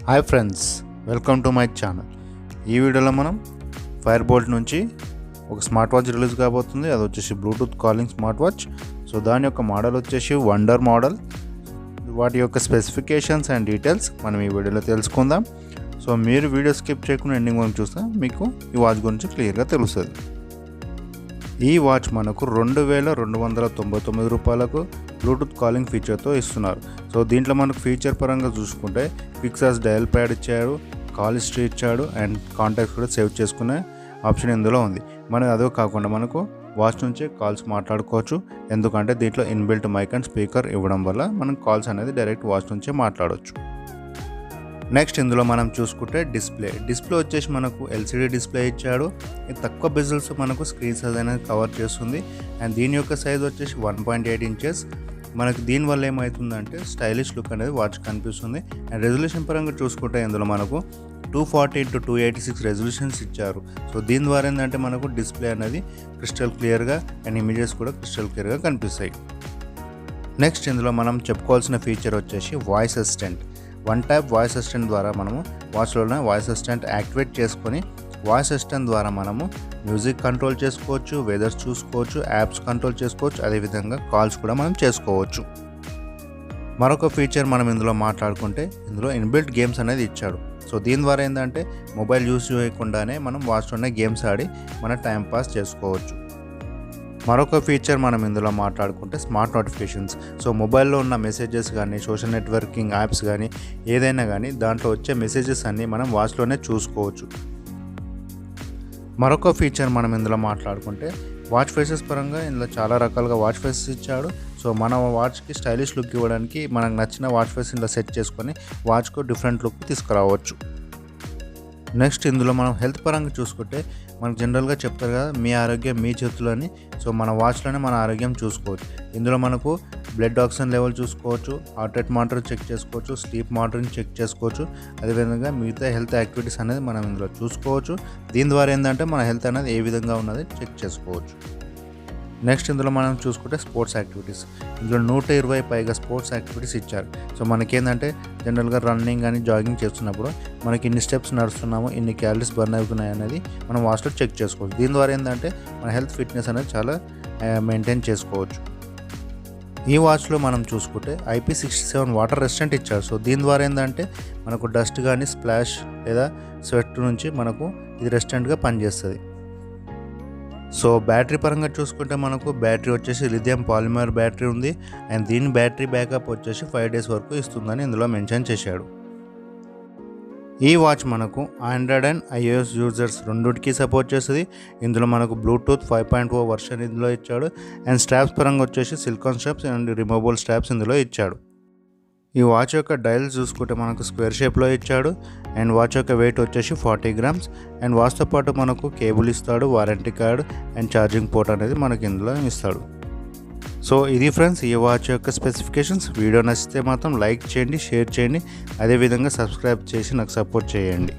Hi friends, welcome to my channel. ఈ వీడియోలో మనం ఫైర్బోల్ట్ నుంచి ఒక స్మార్ట్ వాచ్ రిలీజ్ కాబోతుంది. అది వచ్చేసి Bluetooth calling smart watch. So దాని యొక్క మోడల్ వచ్చేసి వండర్ మోడల్. వాటి యొక్క స్పెసిఫికేషన్స్ అండ్ డీటెయిల్స్ మనం ఈ వీడియోలో తెలుసుకుందాం. సో మీరు వీడియో స్కిప్ చేయకుండా ఎండింగ్ వరకు చూస్తే మీకు ఈ వాచ్ గురించి క్లియర్గా తెలుస్తుంది. ఈ వాచ్ మనకు 2299 రూపాయలకు బ్లూటూత్ కాలింగ్ ఫీచర్తో ఇస్తున్నారు. సో దీంట్లో మనకు ఫీచర్ పరంగా చూసుకుంటే ఫిక్స్ డయల్ ప్యాడ్ ఇచ్చాడు, కాల్ హిస్టరీ ఇచ్చాడు అండ్ కాంటాక్ట్స్ కూడా సేవ్ చేసుకునే ఆప్షన్ ఇందులో ఉంది. మనకు అదే కాకుండా మనకు వాచ్ నుంచే కాల్స్ మాట్లాడుకోవచ్చు. ఎందుకంటే దీంట్లో ఇన్బిల్ట్ మైక్ అండ్ స్పీకర్ ఇవ్వడం వల్ల మనం కాల్స్ అనేది డైరెక్ట్ వాచ్ నుంచే మాట్లాడవచ్చు. నెక్స్ట్ ఇందులో మనం చూసుకుంటే డిస్ప్లే వచ్చేసి మనకు ఎల్సిడి డిస్ప్లే ఇచ్చాడు. ఇది తక్కువ బిజిల్స్ మనకు స్క్రీన్ సైజ్ అనేది కవర్ చేస్తుంది. అండ్ దీని యొక్క సైజ్ వచ్చేసి 1.8 ఇంచెస్. మనకు దీనివల్ల ఏమవుతుందంటే స్టైలిష్ లుక్ అనేది వాచ్ కనిపిస్తుంది. అండ్ రెజల్యూషన్ పరంగా చూసుకుంటే ఇందులో మనకు 240x286 రెజల్యూషన్స్ ఇచ్చారు. సో దీని ద్వారా ఏంటంటే మనకు డిస్ప్లే అనేది క్రిస్టల్ క్లియర్గా అండ్ ఇమేజెస్ కూడా క్రిస్టల్ క్లియర్గా కనిపిస్తాయి. నెక్స్ట్ ఇందులో మనం చెప్పుకోవాల్సిన ఫీచర్ వచ్చేసి voice assistant. One tap voice assistant ద్వారా మనము వాచ్లోనే వాయిస్ అసిస్టెంట్ యాక్టివేట్ చేసుకొని వాయిస్ అసిస్టెంట్ ద్వారా మనము మ్యూజిక్ కంట్రోల్ చేసుకోవచ్చు, వెదర్స్ చూసుకోవచ్చు, యాప్స్ కంట్రోల్ చేసుకోవచ్చు, అదేవిధంగా కాల్స్ కూడా మనం చేసుకోవచ్చు. మరొక ఫీచర్ మనం ఇందులో మాట్లాడుకుంటే ఇందులో ఇన్బిల్ట్ గేమ్స్ అనేది ఇచ్చాడు. సో దీని ద్వారా ఏంటంటే మొబైల్ యూస్ చేయకుండానే మనం వాచ్లోనే గేమ్స్ ఆడి మన టైం పాస్ చేసుకోవచ్చు. మరొక ఫీచర్ మనం ఇందులో మాట్లాడుకుంటే స్మార్ట్ నోటిఫికేషన్స్. సో మొబైల్లో ఉన్న మెసేజెస్ కానీ, సోషల్ నెట్వర్కింగ్ యాప్స్ కానీ, ఏదైనా కానీ దాంట్లో వచ్చే మెసేజెస్ అన్నీ మనం వాచ్లోనే చూసుకోవచ్చు. మరొక ఫీచర్ మనం ఇందులో మాట్లాడుకుంటే వాచ్ ఫేసెస్ పరంగా ఇందులో చాలా రకాలుగా వాచ్ ఫేసెస్ ఇచ్చాడు. సో మన వాచ్కి స్టైలిష్ లుక్ ఇవ్వడానికి మనకు నచ్చిన వాచ్ ఫేస్ ఇందులో సెట్ చేసుకొని వాచ్కు డిఫరెంట్ లుక్ తీసుకురావచ్చు. నెక్స్ట్ ఇందులో మనం హెల్త్ పరంగా చూసుకుంటే మనకు జనరల్గా చెప్తారు కదా, మీ ఆరోగ్యం మీ చేతులని. సో మన వాచ్లోనే మన ఆరోగ్యం చూసుకోవచ్చు. ఇందులో మనకు బ్లడ్ ఆక్సిజన్ లెవెల్ చూసుకోవచ్చు, హార్ట్ రేట్ మానిటర్ చెక్ చేసుకోవచ్చు, స్లీప్ మానిటరింగ్ చెక్ చేసుకోవచ్చు, అదేవిధంగా మిగతా హెల్త్ యాక్టివిటీస్ అనేది మనం ఇందులో చూసుకోవచ్చు. దీని ద్వారా ఏంటంటే మన హెల్త్ అనేది ఏ విధంగా ఉన్నది చెక్ చేసుకోవచ్చు. నెక్స్ట్ ఇందులో మనం చూసుకుంటే స్పోర్ట్స్ యాక్టివిటీస్. ఇందులో 120 పైగా స్పోర్ట్స్ యాక్టివిటీస్ ఇచ్చారు. సో మనకేంటంటే జనరల్గా రన్నింగ్ కానీ జాగింగ్ చేస్తున్నప్పుడు మనకి ఇన్ని స్టెప్స్ నడుస్తున్నాము, ఇన్ని క్యాలరీస్ బర్న్ అవుతున్నాయి అనేది మనం వాచ్లో చెక్ చేసుకోవచ్చు. దీని ద్వారా ఏంటంటే మన హెల్త్ ఫిట్నెస్ అనేది చాలా మెయింటైన్ చేసుకోవచ్చు. ఈ వాచ్లో మనం చూసుకుంటే IP67 వాటర్ రెసిస్టెంట్ ఇచ్చారు. సో దీని ద్వారా ఏంటంటే మనకు డస్ట్ కానీ స్ప్లాష్ లేదా స్వెట్ నుంచి మనకు ఇది రెసిస్టెంట్గా పనిచేస్తుంది. సో బ్యాటరీ పరంగా చూసుకుంటే మనకు బ్యాటరీ వచ్చేసి లిథియం పాలిమర్ బ్యాటరీ ఉంది. అండ్ దీని బ్యాటరీ బ్యాకప్ వచ్చేసి 5 days వరకు ఇస్తుందని ఇందులో మెన్షన్ చేశాడు. ఈ వాచ్ మనకు ఆండ్రాయిడ్ అండ్ iOS యూజర్స్ రెండుకి సపోర్ట్ చేస్తుంది. ఇందులో మనకు బ్లూటూత్ 5.0 వర్షన్ ఇందులో ఇచ్చాడు. అండ్ స్ట్రాప్స్ పరంగా వచ్చేసి silicon straps and removable straps ఇందులో ఇచ్చాడు. ఈ వాచ్ యొక్క డైల్ చూసుకుంటే మనకు స్క్వేర్ షేప్లో ఇచ్చాడు. అండ్ వాచ్ యొక్క వెయిట్ వచ్చేసి 40 grams. అండ్ వాచ్తో పాటు మనకు కేబుల్ ఇస్తాడు, warranty card and charging port అనేది మనకి ఇందులో ఇస్తాడు. సో ఇది ఫ్రెండ్స్ ఈ వాచ్ యొక్క స్పెసిఫికేషన్స్. వీడియో నచ్చితే మాత్రం లైక్ చేయండి, షేర్ చేయండి, అదేవిధంగా సబ్స్క్రైబ్ చేసి నాకు సపోర్ట్ చేయండి.